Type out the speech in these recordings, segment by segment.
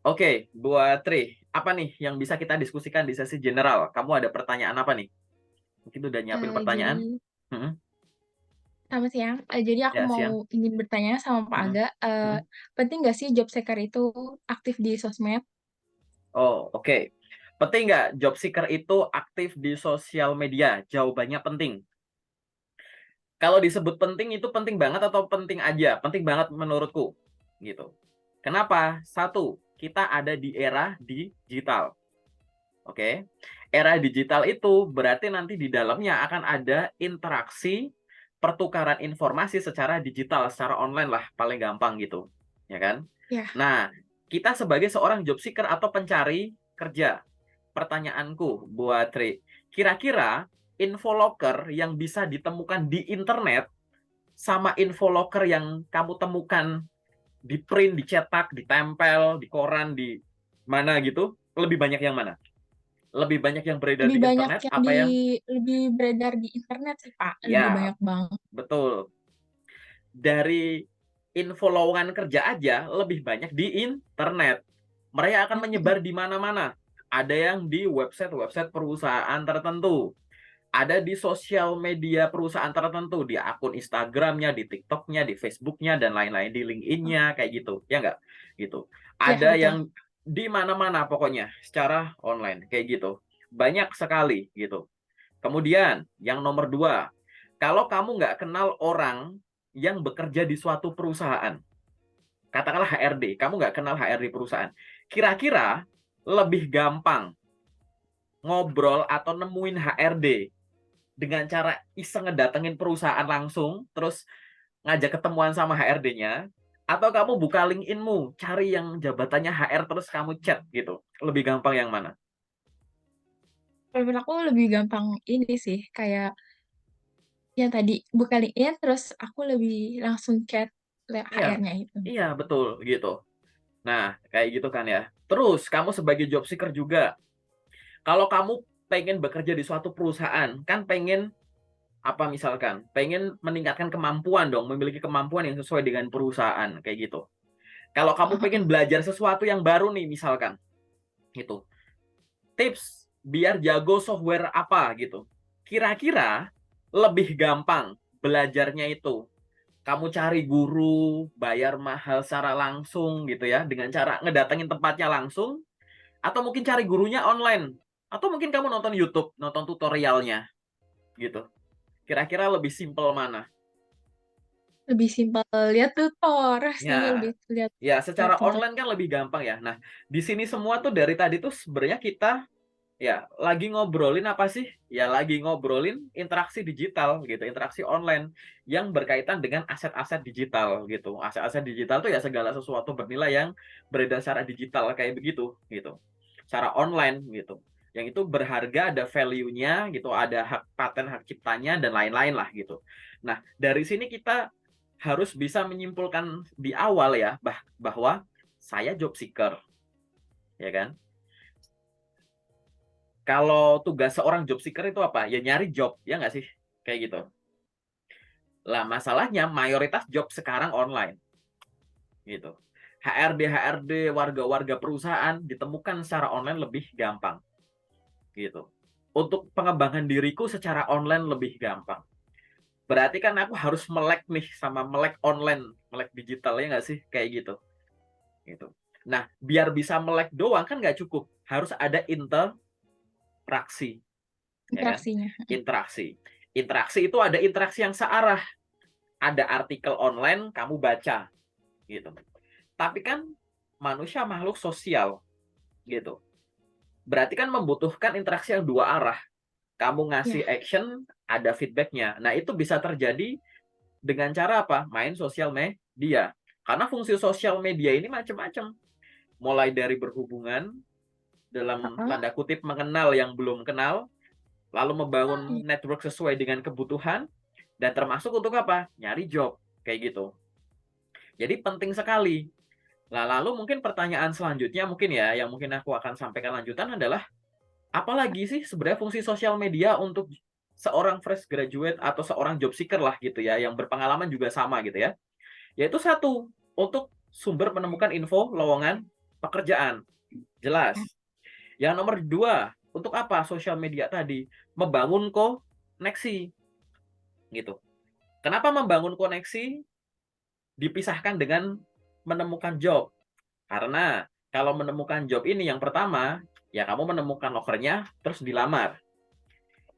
Oke, buat Tri, apa nih yang bisa kita diskusikan di sesi general? Kamu ada pertanyaan apa nih? Mungkin udah nyiapin pertanyaan? Jadi Mm-mm. selamat siang. Jadi aku Ya, mau siang. ingin bertanya sama Pak Mm-mm. Aga, Mm-mm. penting nggak sih job seeker itu aktif di sosmed? Oh, oke. Penting nggak job seeker itu aktif di sosial media? Jawabannya penting. Kalau disebut penting itu penting banget atau penting aja? Penting banget menurutku. Gitu. Kenapa? Satu, kita ada di era digital. Oke. Era digital itu berarti nanti di dalamnya akan ada interaksi pertukaran informasi secara digital, secara online lah paling gampang gitu. Ya kan? Ya, Nah, kita sebagai seorang job seeker atau pencari kerja, pertanyaanku buat Tri, kira-kira infoloker yang bisa ditemukan di internet sama infoloker yang kamu temukan di print, dicetak, ditempel, di koran, di mana gitu, lebih banyak yang mana? Lebih banyak yang beredar lebih di banyak internet yang apa yang lebih beredar di internet sih Pak, lebih ya banyak banget. betul, dari info lowongan kerja aja lebih banyak di internet. Mereka akan menyebar di mana-mana. Ada yang di website-website perusahaan tertentu, ada di sosial media perusahaan tertentu, di akun Instagramnya, di TikToknya, di Facebooknya, dan lain-lain, di LinkedIn-nya, kayak gitu. Ya nggak? Gitu. Ya, Ada betul. yang di mana-mana pokoknya, secara online, kayak gitu. Banyak sekali, gitu. Kemudian, yang nomor dua, kalau kamu nggak kenal orang yang bekerja di suatu perusahaan, katakanlah HRD, kamu nggak kenal HRD perusahaan, kira-kira lebih gampang ngobrol atau nemuin HRD dengan cara iseng ngedatengin perusahaan langsung, terus ngajak ketemuan sama HRD-nya, atau kamu buka LinkedIn-mu, cari yang jabatannya HR terus kamu chat gitu. Lebih gampang yang mana? Kalau menurut aku lebih gampang ini sih, kayak yang tadi buka LinkedIn terus aku lebih langsung chat Iya, HR-nya itu. iya betul gitu. Nah, kayak gitu kan ya. Terus kamu sebagai job seeker juga, kalau kamu pengen bekerja di suatu perusahaan, kan pengen apa misalkan, pengen meningkatkan kemampuan dong, memiliki kemampuan yang sesuai dengan perusahaan kayak gitu. Kalau kamu pengen belajar sesuatu yang baru nih misalkan, gitu. Tips biar jago software apa gitu. Kira-kira lebih gampang belajarnya itu kamu cari guru, bayar mahal secara langsung gitu ya, dengan cara ngedatengin tempatnya langsung, atau mungkin cari gurunya online, atau mungkin kamu nonton YouTube, nonton tutorialnya gitu. Kira-kira lebih simpel mana? Lebih simpel lihat tutor sih, Ya, lebih lihat ya secara tutor. online kan lebih gampang ya. Nah, di sini semua tuh dari tadi tuh sebenarnya kita ya lagi ngobrolin apa sih? Ya lagi ngobrolin interaksi digital gitu, interaksi online yang berkaitan dengan aset-aset digital gitu. Aset-aset digital tuh ya segala sesuatu bernilai yang beredar secara digital kayak begitu gitu. Secara online gitu. Yang itu berharga, ada value-nya gitu, ada hak paten, hak ciptanya dan lain-lain lah gitu. Nah, dari sini kita harus bisa menyimpulkan di awal ya bahwa saya job seeker, ya kan? Kalau tugas seorang job seeker itu apa? Ya nyari job, ya nggak sih? Kayak gitu. Lah masalahnya mayoritas job sekarang online, gitu. HRD warga-warga perusahaan ditemukan secara online lebih gampang, gitu. Untuk pengembangan diriku secara online lebih gampang. Berarti kan aku harus melek nih sama melek online, melek digital ya nggak sih? Kayak gitu, gitu. Nah, biar bisa melek doang kan nggak cukup, harus ada interaksi, ya kan? Interaksinya. Interaksi. Interaksi itu ada interaksi yang searah, ada artikel online kamu baca gitu. Tapi kan manusia makhluk sosial gitu. Berarti kan membutuhkan interaksi yang dua arah. Kamu Ya, ngasih action, ada feedbacknya. Nah itu bisa terjadi dengan cara apa? Main sosial media. Karena fungsi sosial media ini macam-macam. Mulai dari berhubungan, dalam heeh, tanda kutip mengenal yang belum kenal, lalu iya. membangun network sesuai dengan kebutuhan, dan termasuk untuk apa? Nyari job, kayak gitu. Jadi penting sekali. Nah, lalu mungkin pertanyaan selanjutnya mungkin ya, yang mungkin aku akan sampaikan lanjutan adalah, apalagi sih sebenarnya fungsi sosial media untuk seorang fresh graduate atau seorang job seeker lah gitu ya, yang berpengalaman juga sama gitu ya. Yaitu satu, untuk sumber menemukan info lowongan pekerjaan. Jelas. Yang nomor 2, untuk apa sosial media tadi? Membangun koneksi. Gitu. Kenapa membangun koneksi dipisahkan dengan menemukan job? Karena kalau menemukan job ini yang pertama, ya kamu menemukan lokernya terus dilamar.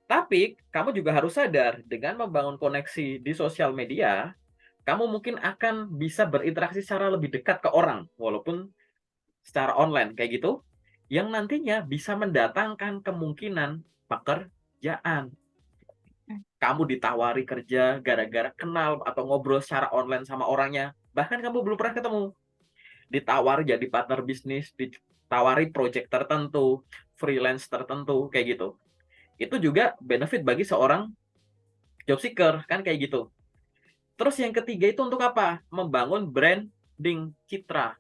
Tapi kamu juga harus sadar dengan membangun koneksi di sosial media, kamu mungkin akan bisa berinteraksi secara lebih dekat ke orang walaupun secara online kayak gitu, yang nantinya bisa mendatangkan kemungkinan pekerjaan. Kamu ditawari kerja gara-gara kenal atau ngobrol secara online sama orangnya, bahkan kamu belum pernah ketemu. Ditawari jadi partner bisnis, ditawari project tertentu, freelance tertentu, kayak gitu. Itu juga benefit bagi seorang job seeker, kan kayak gitu. Terus yang ketiga itu untuk apa? Membangun branding citra,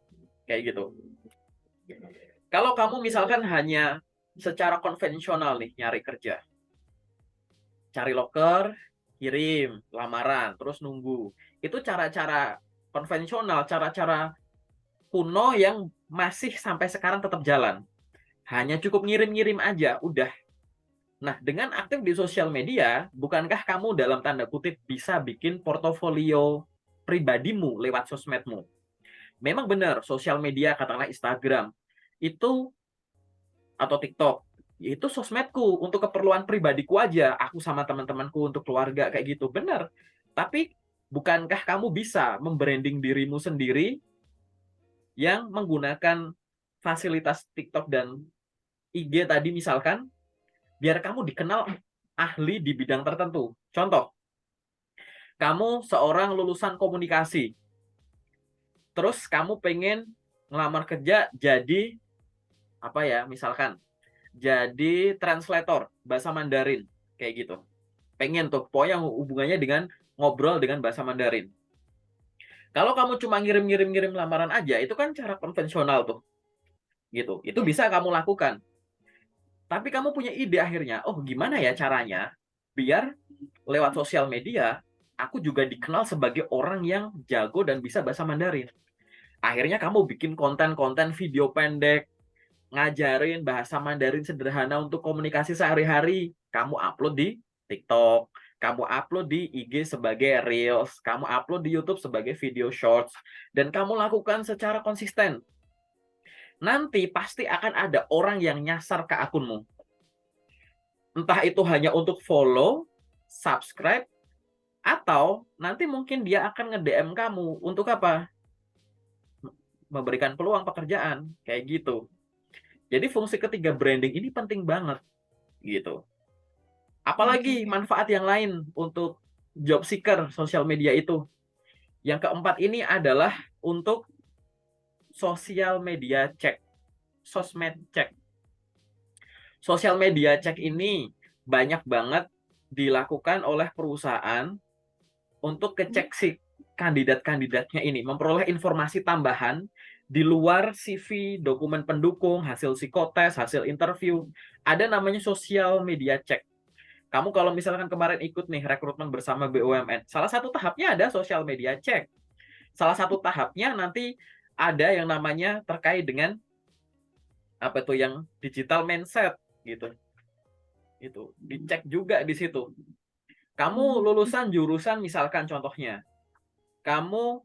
kayak gitu. Kalau kamu misalkan hanya secara konvensional nih nyari kerja, cari loker, kirim lamaran, terus nunggu. Itu cara-cara konvensional, cara-cara kuno yang masih sampai sekarang tetap jalan. Hanya cukup ngirim-ngirim aja, udah. Nah, dengan aktif di sosial media, bukankah kamu dalam tanda kutip bisa bikin portofolio pribadimu lewat sosmedmu? Memang benar, sosial media, katakanlah Instagram, itu atau TikTok, itu sosmedku untuk keperluan pribadiku aja, aku sama teman-temanku untuk keluarga kayak gitu, benar. Tapi bukankah kamu bisa membranding dirimu sendiri yang menggunakan fasilitas TikTok dan IG tadi misalkan, biar kamu dikenal ahli di bidang tertentu. Contoh, kamu seorang lulusan komunikasi, terus kamu pengen ngelamar kerja jadi apa ya, misalkan jadi translator bahasa Mandarin kayak gitu. Pengen tuh pokoknya hubungannya dengan ngobrol dengan bahasa Mandarin. Kalau kamu cuma ngirim-ngirim lamaran aja, itu kan cara konvensional tuh. Gitu. Itu Ya. bisa kamu lakukan. Tapi kamu punya ide akhirnya, oh gimana ya caranya biar lewat sosial media aku juga dikenal sebagai orang yang jago dan bisa bahasa Mandarin. Akhirnya kamu bikin konten-konten video pendek ngajarin bahasa Mandarin sederhana untuk komunikasi sehari-hari. Kamu upload di TikTok, kamu upload di IG sebagai Reels, kamu upload di YouTube sebagai video shorts, dan kamu lakukan secara konsisten. Nanti pasti akan ada orang yang nyasar ke akunmu. Entah itu hanya untuk follow, subscribe, atau nanti mungkin dia akan nge-DM kamu untuk apa? Memberikan peluang pekerjaan, kayak gitu. Jadi fungsi ketiga branding ini penting banget, gitu. Oke, Apalagi oke. manfaat yang lain untuk job seeker sosial media itu. Yang keempat ini adalah untuk sosial media cek, sosmed cek. Sosial media cek ini banyak banget dilakukan oleh perusahaan untuk kecek si kandidat-kandidatnya ini, memperoleh informasi tambahan di luar CV, dokumen pendukung, hasil psikotes, hasil interview. Ada namanya sosial media cek. Kamu kalau misalkan kemarin ikut nih rekrutmen bersama BUMN, salah satu tahapnya ada sosial media cek. Salah satu tahapnya nanti ada yang namanya terkait dengan apa tuh yang digital mindset gitu. Itu dicek juga di situ. Kamu Hmm. lulusan jurusan misalkan contohnya, kamu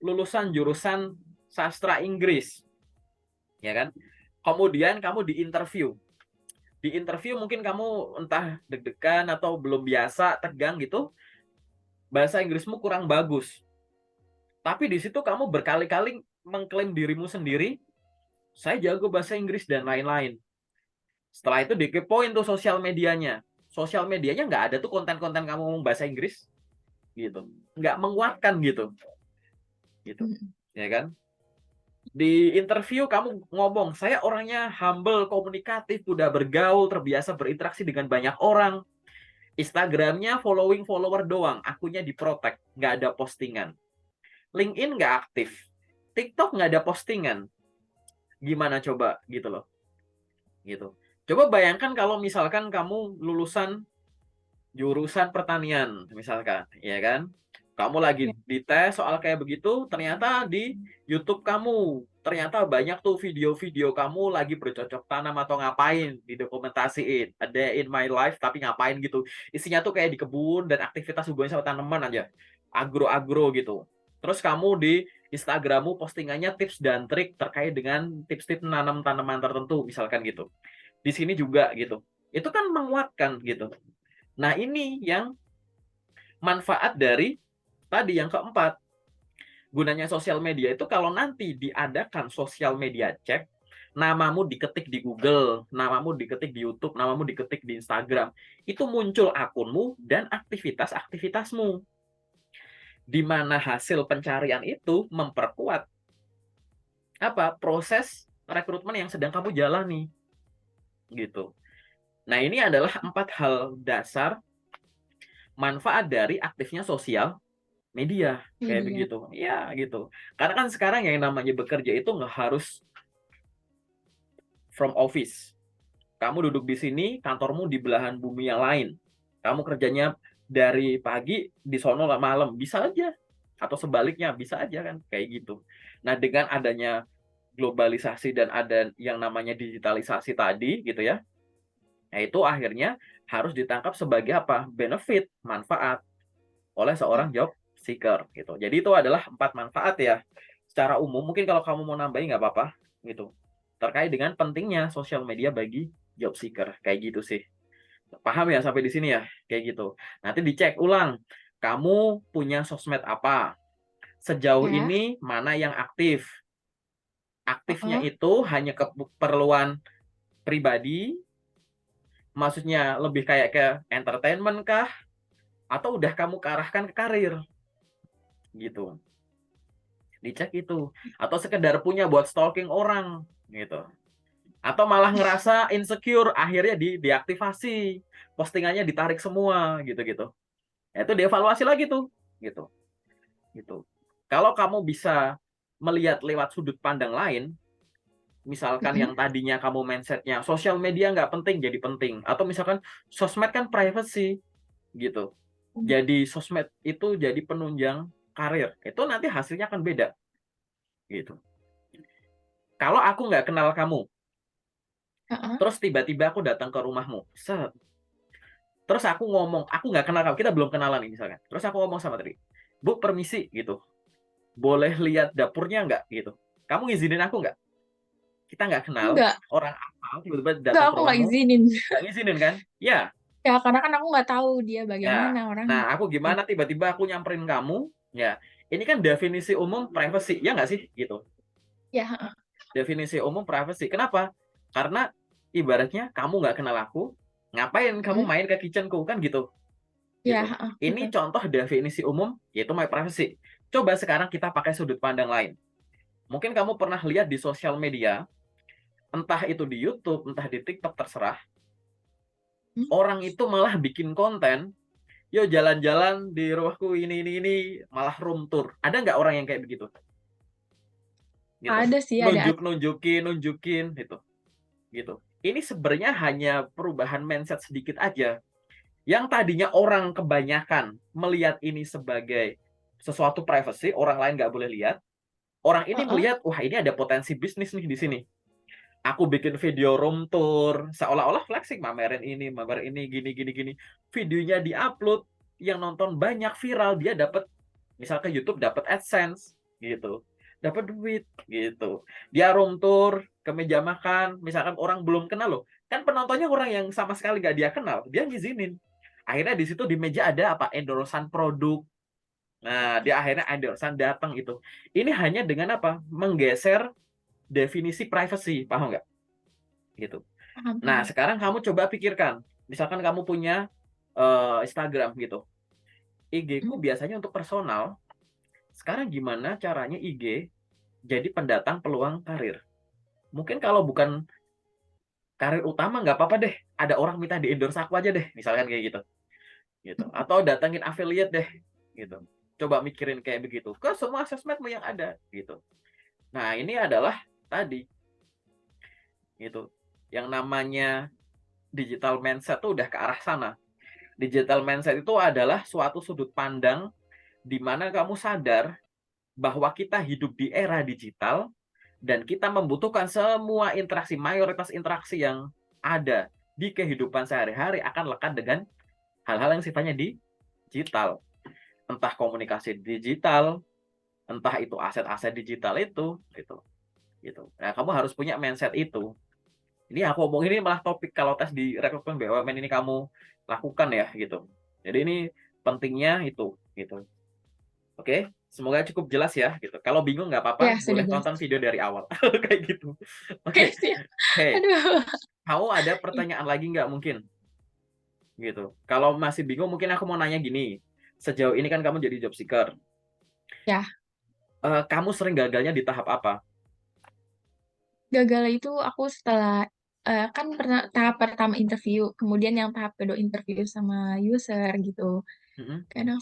lulusan jurusan sastra Inggris, ya kan? Kemudian kamu diinterview. Di interview mungkin kamu entah deg-degan atau belum biasa, tegang gitu, bahasa Inggrismu kurang bagus. Tapi di situ kamu berkali-kali mengklaim dirimu sendiri, saya jago bahasa Inggris dan lain-lain. Setelah itu dikepoin tuh sosial medianya. Sosial medianya nggak ada tuh konten-konten kamu ngomong bahasa Inggris, gitu. Nggak menguatkan gitu, gitu. Hmm. Ya kan? Di interview kamu ngomong, saya orangnya humble, komunikatif, udah bergaul, terbiasa berinteraksi dengan banyak orang. Instagramnya following follower doang, akunnya diprotek, nggak ada postingan. LinkedIn nggak aktif, TikTok nggak ada postingan. Gimana coba gitu loh, gitu. Coba bayangkan kalau misalkan kamu lulusan jurusan pertanian, misalkan, ya kan? Kamu lagi Ya. dites soal kayak begitu, ternyata di YouTube kamu, ternyata banyak tuh video-video kamu lagi bercocok tanam atau ngapain, didokumentasiin. A day in my life, tapi ngapain gitu. Isinya tuh kayak di kebun dan aktivitas hubungannya sama tanaman aja. Agro-agro gitu. Terus kamu di Instagrammu postingannya tips dan trik terkait dengan tips-tips menanam tanaman tertentu, misalkan gitu. Di sini juga gitu. Itu kan menguatkan gitu. Nah, ini yang manfaat dari tadi yang keempat. Gunanya sosial media itu kalau nanti diadakan sosial media cek, namamu diketik di Google, namamu diketik di YouTube, namamu diketik di Instagram, itu muncul akunmu dan aktivitas-aktivitasmu. Di mana hasil pencarian itu memperkuat proses rekrutmen yang sedang kamu jalani gitu. Nah, ini adalah 4 hal dasar manfaat dari aktifnya sosial media kayak Media. begitu. Ya, gitu. Karena kan sekarang yang namanya bekerja itu nggak harus from office. Kamu duduk di sini, kantormu di belahan bumi yang lain. Kamu kerjanya dari pagi di sono lah malam, bisa aja. Atau sebaliknya, bisa aja kan kayak gitu. Nah, dengan adanya globalisasi dan ada yang namanya digitalisasi tadi gitu ya. Nah, itu akhirnya harus ditangkap sebagai benefit, manfaat oleh seorang job seeker gitu. Jadi itu adalah 4 manfaat ya secara umum. Mungkin kalau kamu mau nambahin nggak apa-apa gitu. Terkait dengan pentingnya sosial media bagi job seeker kayak gitu sih. Paham ya sampai di sini ya? Kayak gitu. Nanti dicek ulang. Kamu punya sosmed apa? Sejauh Ya. ini mana yang aktif? Aktifnya Heeh. itu hanya keperluan pribadi, maksudnya lebih kayak ke entertainment kah? Atau udah kamu arahkan ke karir? Gitu. Dicek itu. Atau sekedar punya buat stalking orang gitu. Atau malah ngerasa insecure, akhirnya diaktifasi, postingannya ditarik semua gitu-gitu. Itu dievaluasi lagi tuh gitu. Gitu. Kalau kamu bisa melihat lewat sudut pandang lain, misalkan yang Mm-mm. tadinya kamu mindsetnya sosial media nggak penting jadi penting, atau misalkan sosmed kan privacy gitu, jadi sosmed itu jadi penunjang karir, itu nanti hasilnya akan beda gitu. Kalau aku nggak kenal kamu, Heeh. terus tiba-tiba aku datang ke rumahmu, set, terus aku ngomong, aku nggak kenal kamu, kita belum kenalan nih misalkan, terus aku ngomong sama tadi, Bu permisi gitu, boleh lihat dapurnya nggak gitu, kamu ngizinin aku nggak? Kita nggak kenal, Enggak, orang asal tiba-tiba enggak, datang ke aku nggak rumahmu, izinin. nggak ngizinin kan? Ya, Ya, karena kan aku nggak tahu dia ya. bagaimana orangnya. Nah, aku gimana tiba-tiba aku nyamperin kamu, ya. Ini kan definisi umum privacy, ya nggak sih? Gitu. Ya, heeh. Definisi umum privacy. Kenapa? Karena ibaratnya kamu nggak kenal aku, ngapain kamu Mm. main ke kitchenku kan gitu. Ya, Gitu. heeh, Ini betul. contoh definisi umum yaitu my privacy. Coba sekarang kita pakai sudut pandang lain. Mungkin kamu pernah lihat di sosial media, entah itu di YouTube, entah di TikTok terserah, Hmm? orang itu malah bikin konten, yo jalan-jalan di rumahku ini malah room tour. Ada nggak orang yang kayak begitu? Gitu. Ada sih, ada. Nunjukin gitu. Gitu. Ini sebenarnya hanya perubahan mindset sedikit aja. Yang tadinya orang kebanyakan melihat ini sebagai sesuatu privacy, orang lain nggak boleh lihat. Orang ini Heeh. melihat, wah ini ada potensi bisnis nih di sini. Aku bikin video room tour, seolah-olah flexing, mamerin ini, gini. Videonya diupload, yang nonton banyak, viral, dia dapat, misal ke YouTube dapat AdSense, gitu. Dapat duit, gitu. Dia room tour, ke meja makan, misalkan orang belum kenal loh. Kan penontonnya orang yang sama sekali nggak dia kenal, dia ngizinin. Akhirnya di situ di meja ada endorsan produk. Nah, dia akhirnya endorsan datang itu. Ini hanya dengan menggeser definisi privacy, paham nggak? Gitu. Paham, Nah, paham. sekarang kamu coba pikirkan, misalkan kamu punya Instagram gitu. IG Hmm? ku biasanya untuk personal. Sekarang gimana caranya IG jadi pendatang peluang karir? Mungkin kalau bukan karir utama nggak apa-apa deh. Ada orang minta di endorse aku aja deh, misalkan kayak gitu. Gitu. Atau datangin affiliate deh, gitu. Coba mikirin kayak begitu. Ke semua sosmedmu yang ada, gitu. Nah, ini adalah tadi, gitu. Yang namanya digital mindset tuh udah ke arah sana. Digital mindset itu adalah suatu sudut pandang di mana kamu sadar bahwa kita hidup di era digital dan kita membutuhkan semua interaksi, mayoritas interaksi yang ada di kehidupan sehari-hari akan lekat dengan hal-hal yang sifatnya digital. Entah komunikasi digital, entah itu aset-aset digital itu, gitu. Nah, kamu harus punya mindset itu. Ini aku omong ini malah topik kalau tes di rekrutmen BUMN ini kamu lakukan ya, gitu. Jadi ini pentingnya itu, gitu. Oke, semoga cukup jelas ya, gitu. Kalau bingung nggak apa-apa, Ya, sudah boleh jelas. tonton video dari awal, kayak gitu. Oke, Siap. hey, Aduh. kamu ada pertanyaan lagi nggak mungkin? Gitu. Kalau masih bingung, mungkin aku mau nanya gini. Sejauh ini kan kamu jadi job seeker. Ya, Kamu sering gagalnya di tahap apa? gagal itu aku setelah kan pernah tahap pertama interview, kemudian yang tahap kedua interview sama user gitu. Mm-mm. Kadang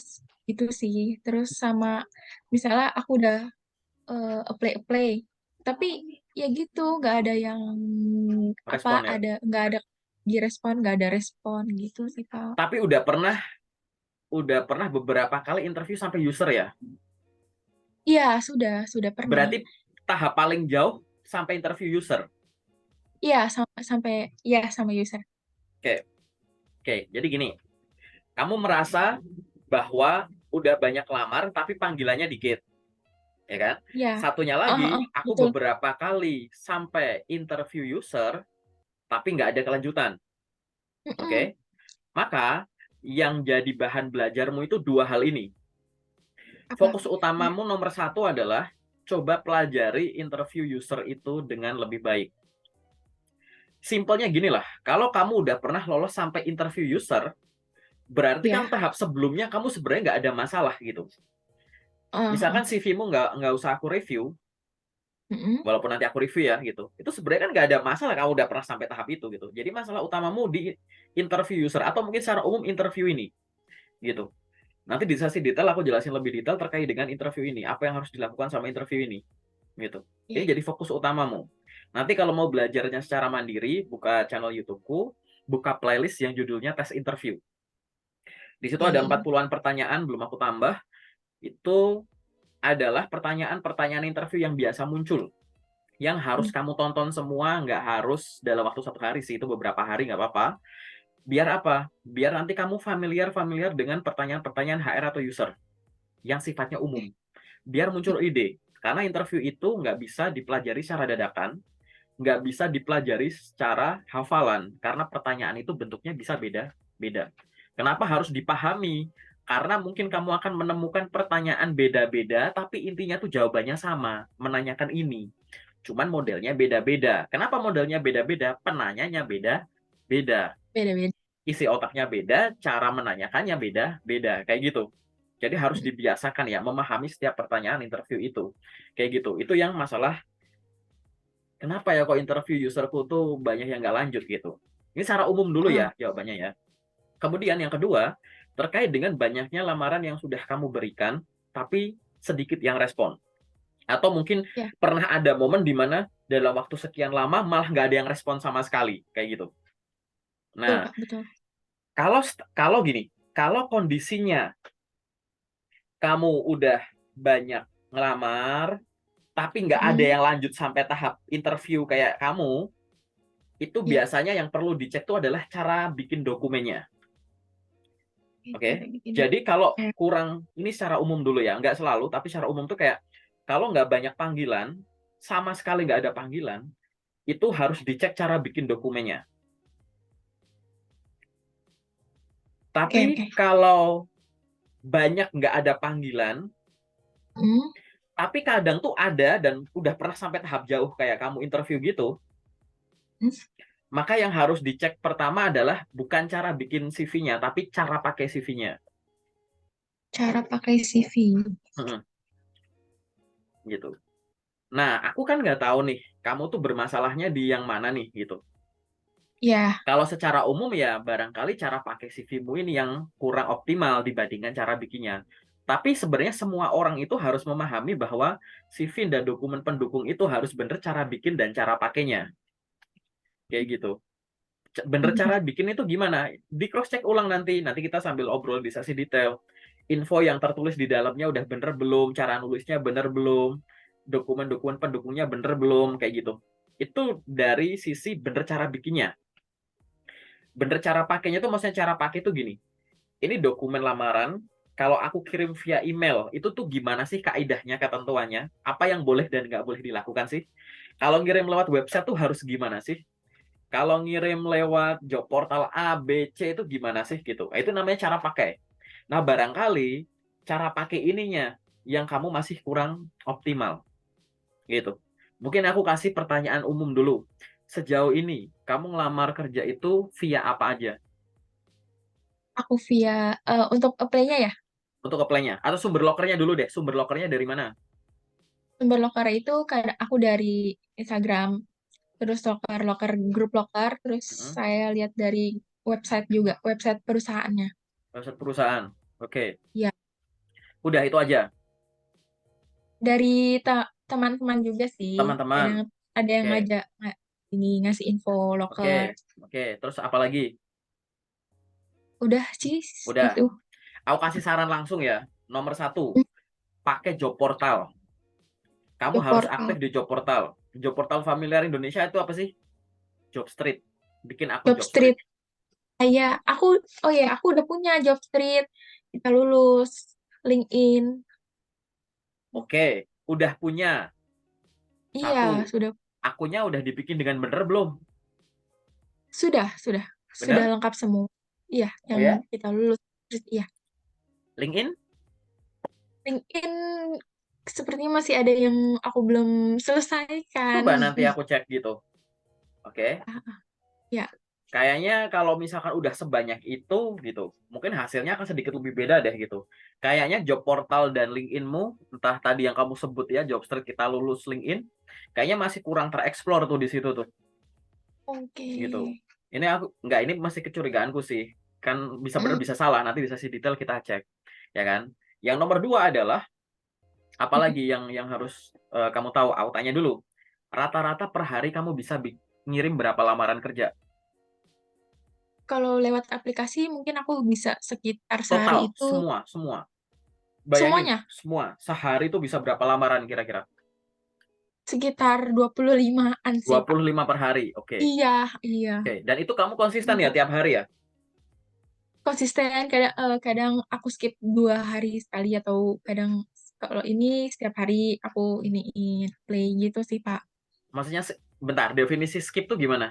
itu sih. Terus sama misalnya aku udah apply, tapi ya gitu, nggak ada yang apa Respon ya. ada nggak ada direspon, nggak ada respon gitu sih Kak. Tapi udah pernah beberapa kali interview sampai user ya. Iya, sudah pernah. Berarti tahap paling jauh sampai interview user. Iya, sampai ya sama user. Oke, oke. Jadi gini, kamu merasa bahwa udah banyak lamar tapi panggilannya dikit, ya kan? Iya. Satunya Oh, lagi, aku betul. beberapa kali sampai interview user tapi nggak ada kelanjutan. Mm-mm. Oke, maka yang jadi bahan belajarmu itu dua hal ini. Apa? Fokus utamamu nomor satu adalah coba pelajari interview user itu dengan lebih baik. Simpelnya gini lah, kalau kamu udah pernah lolos sampai interview user, berarti kan Ya. tahap sebelumnya kamu sebenarnya nggak ada masalah gitu. Oh, Misalkan CV-mu nggak usah aku review, mm-mm. walaupun nanti aku review ya gitu. Itu sebenarnya kan nggak ada masalah kamu udah pernah sampai tahap itu gitu. Jadi masalah utamamu di interview user atau mungkin secara umum interview ini gitu. Nanti di sesi detail aku jelasin lebih detail terkait dengan interview ini, apa yang harus dilakukan sama interview ini gitu. Ini Ya. jadi fokus utamamu. Nanti kalau mau belajarnya secara mandiri, buka channel YouTube-ku, buka playlist yang judulnya tes interview. Di situ Iya, ada iya, iya. 40-an pertanyaan, belum aku tambah. Itu adalah pertanyaan-pertanyaan interview yang biasa muncul. Yang harus Hmm. kamu tonton semua, nggak harus dalam waktu 1 hari sih, itu beberapa hari nggak apa-apa. Biar apa? Biar nanti kamu familiar dengan pertanyaan-pertanyaan HR atau user yang sifatnya umum. Biar muncul ide. Karena interview itu nggak bisa dipelajari secara dadakan, nggak bisa dipelajari secara hafalan. Karena pertanyaan itu bentuknya bisa beda-beda. Kenapa harus dipahami? Karena mungkin kamu akan menemukan pertanyaan beda-beda, tapi intinya tuh jawabannya sama, menanyakan ini. Cuman modelnya beda-beda. Kenapa modelnya beda-beda? Penanyanya beda-beda. Beda-beda. Isi otaknya beda, cara menanyakannya beda-beda. Kayak gitu. Jadi harus dibiasakan ya, memahami setiap pertanyaan interview itu. Kayak gitu. Itu yang masalah, kenapa ya kok interview userku tuh banyak yang nggak lanjut gitu. Ini secara umum dulu Oh, ya jawabannya ya. Kemudian yang kedua, terkait dengan banyaknya lamaran yang sudah kamu berikan, tapi sedikit yang respon. Atau mungkin ya, pernah ada momen di mana dalam waktu sekian lama malah nggak ada yang respon sama sekali. Kayak gitu. betul Nah, Kak, betul. kalau kalau gini, kalau kondisinya kamu udah banyak ngelamar, tapi nggak ada Mm. yang lanjut sampai tahap interview kayak kamu, itu Ya, biasanya yang perlu dicek itu adalah cara bikin dokumennya. cara Oke, bikin jadi kalau eh, kurang, ini secara umum dulu ya, nggak selalu, tapi secara umum tuh kayak kalau nggak banyak panggilan, sama sekali nggak ada panggilan, itu harus dicek cara bikin dokumennya. oke, Tapi oke. kalau banyak nggak ada panggilan, Hmm. tapi kadang tuh ada dan udah pernah sampai tahap jauh kayak kamu interview gitu, Hmm. maka yang harus dicek pertama adalah bukan cara bikin CV-nya, tapi cara pakai CV-nya. Cara pakai CV. Gitu. Nah, aku kan nggak tahu nih, kamu tuh bermasalahnya di yang mana nih gitu. Ya, Kalau secara umum ya barangkali cara pakai CV-mu ini yang kurang optimal dibandingkan cara bikinnya. Tapi sebenarnya semua orang itu harus memahami bahwa CV dan dokumen pendukung itu harus benar cara bikin dan cara pakainya. Kayak gitu. Bener hmm, cara bikin itu gimana? Di cross check ulang nanti. Nanti kita sambil obrol di sesi detail. info yang tertulis di dalamnya udah bener belum, cara nulisnya bener belum, dokumen-dokumen pendukungnya bener belum, kayak gitu. Itu dari sisi bener cara bikinnya. Bener cara pakainya tuh maksudnya cara pakai tuh gini. Ini dokumen lamaran, kalau aku kirim via email, itu tuh gimana sih kaidahnya, ketentuannya? Apa yang boleh dan nggak boleh dilakukan sih? Kalau ngirim lewat website tuh harus gimana sih? Kalau ngirim lewat job portal A, B, C itu gimana sih gitu? Itu namanya cara pakai. Nah, barangkali cara pakai ininya yang kamu masih kurang optimal gitu. Mungkin aku kasih pertanyaan umum dulu. Sejauh ini kamu ngelamar kerja itu via apa aja Aku via untuk apply-nya ya. untuk apply-nya? Atau sumber lokernya dulu deh. Sumber lokernya dari mana? Sumber loker itu kayak aku dari Instagram, terus loker grup loker, terus Mm-mm. saya lihat dari website juga, website perusahaannya. Website perusahaan. Oke. Ya, Udah itu aja. dari teman-teman juga sih. Teman-teman. Kadang ada yang Oke. ngajak ini ngasih info Oke. loker. Oke. Terus apa lagi? Udah sih Udah. itu. Aku kasih saran langsung ya. Nomor satu, Hmm, pakai job portal. Kamu Job harus aktif portal. di job portal. Job portal familiar Indonesia itu apa sih? Job Street. Bikin akun Job Job Street. Street. Oh ya, aku udah punya Job Street. Kita lulus. LinkedIn. Oke. Udah punya. Iya, Satu. sudah. Akunnya udah dibikin dengan bener belum? Sudah. Sudah Bener? lengkap semua. Iya, Oh yang ya? kita lulus. Iya. LinkedIn? LinkedIn sepertinya masih ada yang aku belum selesaikan. Coba nanti aku cek gitu. Oke. Ya, Kayaknya kalau misalkan udah sebanyak itu gitu, mungkin hasilnya akan sedikit lebih beda deh gitu. Kayaknya job portal dan LinkedIn-mu, entah tadi yang kamu sebut ya, Jobstreet kita lulus LinkedIn, kayaknya masih kurang tereksplor tuh di situ tuh, oke. gitu. Ini aku nggak, ini masih kecurigaanku sih. Kan bisa benar Mm, bisa salah, nanti bisa si detail kita cek, ya kan? Yang nomor dua adalah mm. apalagi yang harus kamu tahu, aku tanya dulu. Rata-rata per hari kamu bisa ngirim berapa lamaran kerja? Kalau lewat aplikasi mungkin aku bisa sekitar sehari Total, itu semua. Bayangin, semuanya semua. Sehari itu bisa berapa lamaran kira-kira? sekitar 25-an sih, Pak. 25 per hari. Oke. Iya, iya. Oke. Dan itu kamu konsisten ya tiap hari ya? Konsisten kadang aku skip 2 hari sekali atau kadang kalau ini setiap hari aku iniin play gitu sih, Pak. Maksudnya, bentar, definisi skip tuh gimana?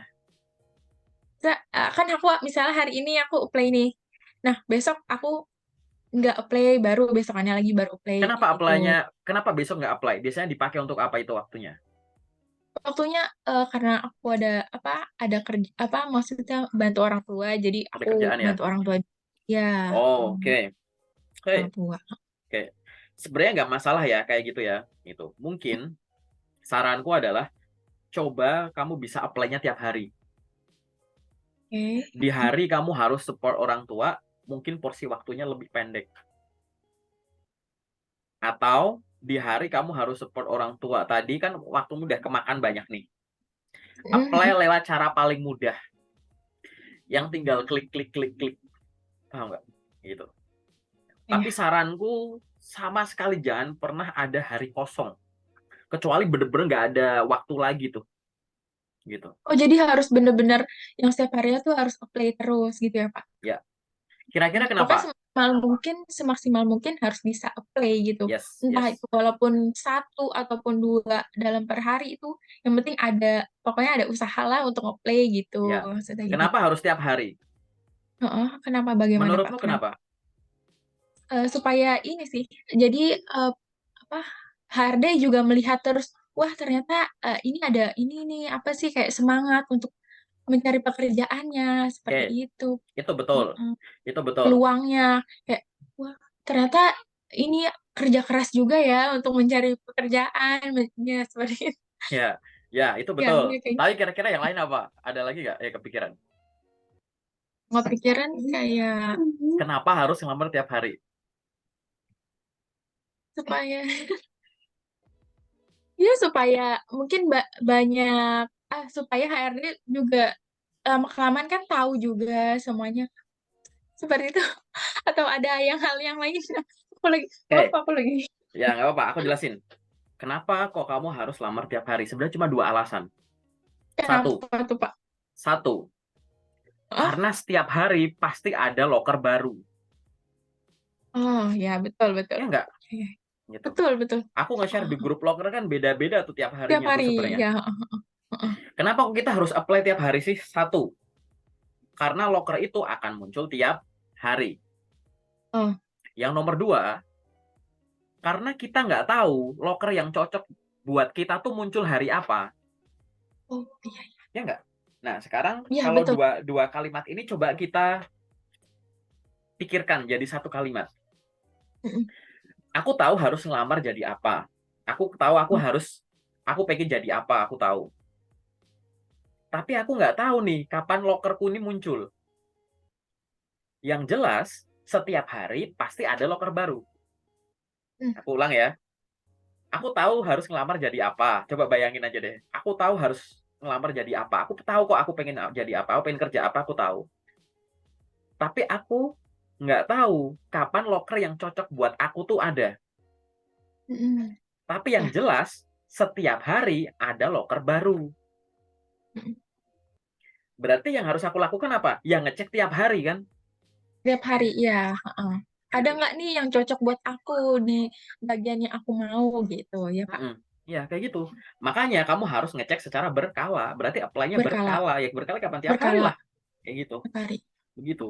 Kan aku misalnya hari ini aku play nih. Nah, besok aku nggak apply, baru besokannya lagi baru apply Kenapa gitu. apply-nya, kenapa besok nggak apply? Biasanya dipakai untuk apa itu waktunya? Waktunya karena aku ada kerja maksudnya bantu orang tua, jadi Ada aku kerjaan ya? bantu orang tua. Ya, Oh, bantu oke. orang Oke. tua. Oke. Sebenarnya nggak masalah ya kayak gitu ya. Itu. Mungkin saranku adalah coba kamu bisa apply-nya tiap hari. Oke. Di hari kamu harus support orang tua, mungkin porsi waktunya lebih pendek. Atau di hari kamu harus support orang tua. Tadi kan waktumu udah kemakan banyak nih. Apply Mhm. lewat cara paling mudah. Yang tinggal klik, klik, klik, klik. Paham nggak? Gitu. Iya. Tapi saranku, sama sekali jangan pernah ada hari kosong. Kecuali bener-bener nggak ada waktu lagi tuh. Gitu. Oh, jadi harus bener-bener yang setiap harinya tuh harus apply terus gitu ya, Pak? Ya. Kira-kira Pokoknya kenapa? semaksimal mungkin harus bisa apply gitu. Yes, Entah itu yes. walaupun satu ataupun dua dalam per hari itu, yang penting pokoknya ada usaha lah untuk apply gitu. Ya. Maksudnya gitu. Kenapa harus tiap hari? Heeh, kenapa bagaimana Pak? Menurutmu Kenapa? kenapa? Supaya ini sih, jadi apa HRD juga melihat terus, wah ternyata ini ada ini nih apa sih kayak semangat untuk mencari pekerjaannya seperti Oke, itu. itu betul. Heeh. Itu betul. Peluangnya kayak wah ternyata ini kerja keras juga ya untuk mencari pekerjaan ya seperti itu. Ya, ya, itu Ya, betul. ya kayak Tapi kira-kira yang lain apa? Ada lagi nggak ya kepikiran? nggak pikiran kayak Kenapa harus ngelamar tiap hari? supaya ya supaya mungkin banyak supaya HRD juga lama kelamaan kan tahu juga semuanya seperti itu atau ada hal yang lain? Aku lagi Oke, lupa aku lagi. ya nggak apa-apa, aku jelasin. Kenapa kok kamu harus lamar tiap hari? Sebenarnya cuma dua alasan. Satu, Kenapa tuh, Pak? satu, Oh, karena setiap hari pasti ada loker baru. oh ya betul betul. Ya nggak? Iya, Gitu. betul betul. Aku nge-share di Heeh, grup loker kan beda-beda tuh tiap tiap harinya tuh hari sebenarnya. ya. Heeh, heeh. Kenapa kok kita harus apply tiap hari sih? Satu, karena loker itu akan muncul tiap hari. Oh, Yang nomor dua, karena kita nggak tahu loker yang cocok buat kita tuh muncul hari apa. oh iya Ya nggak? Nah, sekarang iya kalau betul. dua kalimat ini coba kita pikirkan jadi satu kalimat. Mm-mm. Aku tahu harus ngelamar jadi apa. Aku tahu Oh, aku pengen jadi apa, aku tahu. Tapi aku nggak tahu nih kapan lokerku ini muncul. Yang jelas, setiap hari pasti ada loker baru. mm, Aku ulang ya. Aku tahu harus ngelamar jadi apa. Coba bayangin aja deh. Aku tahu harus ngelamar jadi apa. Aku tahu kok aku pengen jadi apa. Aku pengen kerja apa, aku tahu. Tapi aku nggak tahu kapan loker yang cocok buat aku tuh ada. mm-mm. Tapi yang Ya, jelas, setiap hari ada loker baru. mm-mm. Berarti yang harus aku lakukan apa? Ya ngecek tiap hari kan? Tiap hari ya. Heeh. Ada Gitu. nggak nih yang cocok buat aku di bagian yang aku mau gitu ya, Pak? Mm-mm. Ya, kayak gitu. Makanya kamu harus ngecek secara berkala. Berarti apply-nya Berkala, berkala. Ya berkala kapan? Tiap hari berkala, lah. Kayak gitu. tiap hari. Begitu.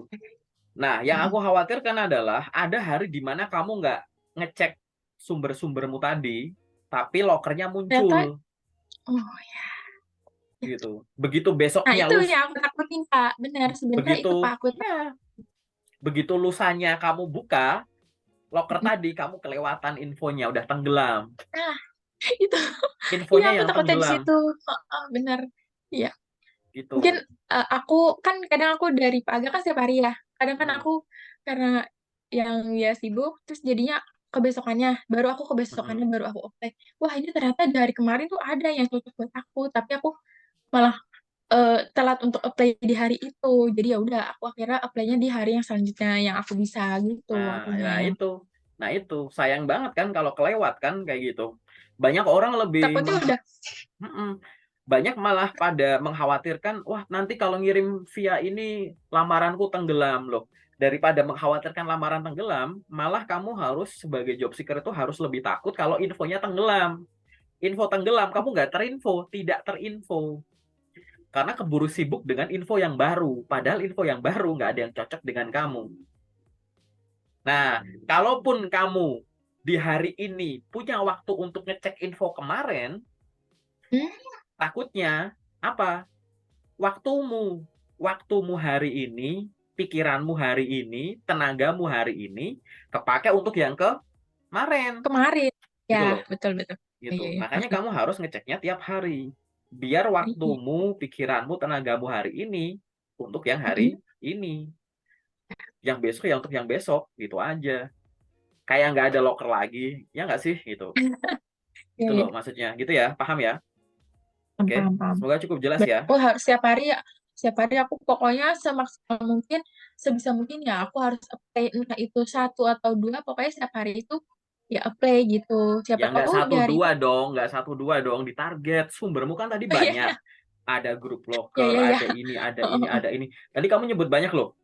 Nah, yang aku Mm-mm. khawatirkan adalah ada hari di mana kamu nggak ngecek sumber-sumbermu tadi, tapi lokernya Ternyata, muncul. oh ya. Gitu. Begitu Nah, besoknya itu yang aku takutin, Pak. Benar, sebenarnya begitu, itu Pak aku ya, begitu lusanya kamu buka loker takut. tadi, kamu kelewatan infonya, udah tenggelam. Nah, itu. Iya, Infonya aku yang takutnya di tenggelam. situ. Heeh, benar. Iya. Mungkin Gitu. aku kan kadang aku dari Pak Aga kan setiap hari ya. Kadang kan Mm, aku karena yang ya sibuk, terus jadinya baru aku kebesokannya mm-mm. baru aku apply. Wah, ini ternyata dari kemarin tuh ada yang cocok buat aku, tapi aku malah telat untuk apply di hari itu. Jadi ya udah, aku akhirnya apply-nya di hari yang selanjutnya yang aku bisa gitu akunya. Nah itu. Nah itu. Sayang banget kan kalau kelewat kan kayak gitu. Banyak orang lebih Takutnya udah, Mm-mm. Banyak malah pada mengkhawatirkan, wah nanti kalau ngirim via ini lamaranku tenggelam loh. Daripada mengkhawatirkan lamaran tenggelam, malah kamu harus sebagai job seeker itu harus lebih takut kalau infonya tenggelam. Info tenggelam, kamu nggak terinfo, tidak terinfo. Karena keburu sibuk dengan info yang baru. Padahal info yang baru nggak ada yang cocok dengan kamu. Nah, kalaupun kamu di hari ini punya waktu untuk ngecek info kemarin, hmm, takutnya apa? Waktumu hari ini, pikiranmu hari ini, tenagamu hari ini kepake untuk yang kemarin, kemarin. gitu Ya, loh. betul betul. Iya, Gitu. iya. Makanya kamu harus ngeceknya tiap hari. Biar Iya. waktumu, pikiranmu, tenagamu hari ini untuk yang Mm-mm. hari ini. Yang besok ya untuk yang besok, gitu aja. Kayak nggak ada loker lagi, ya nggak sih? Gitu. Iya, Gitu iya. loh maksudnya. Gitu ya, paham ya? Paham, Oke, paham, paham. semoga cukup jelas Berarti ya. aku harus setiap hari aku pokoknya semaksimal mungkin, sebisa mungkin ya aku harus apply entah itu satu atau dua, pokoknya setiap hari itu ya apply gitu. Ya Siapa nggak tahu di satu hari dua itu, dong, nggak satu dua dong di target. Sumbermu kan tadi iya, banyak. iya, Ada grup iya, loker, iya, iya. ada ini, ada Heeh, ini, heeh. ada ini. Tadi kamu nyebut banyak loh.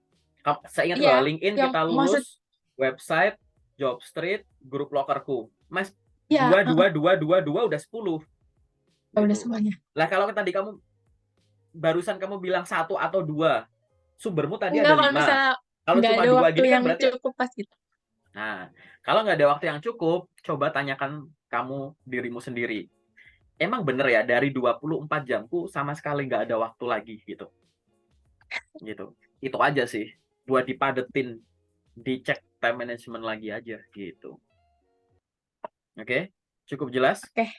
Saya ingat Iya, loh, LinkedIn yang kita maksud, lulus, website, Jobstreet, grup lokerku. Mas, ya, dua udah 10 udah gitu. semuanya. Lah kalau tadi barusan kamu bilang satu atau dua, sumbermu tadi Enggak, ada kalau 5. misalnya Kalau nggak cuma ada dua waktu gini kan yang berarti, cukup pas gitu. nah, kalau nggak ada waktu yang cukup, coba tanyakan kamu dirimu sendiri. Emang bener ya, dari 24 jamku sama sekali nggak ada waktu lagi gitu. Gitu. Itu aja sih. Buat dipadetin, dicek time management lagi aja gitu. Oke? Cukup jelas? Oke,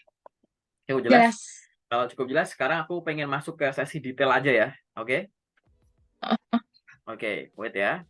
Cukup jelas? jelas. Kalau cukup jelas, sekarang aku pengen masuk ke sesi detail aja ya. Oke? Oke, wait ya.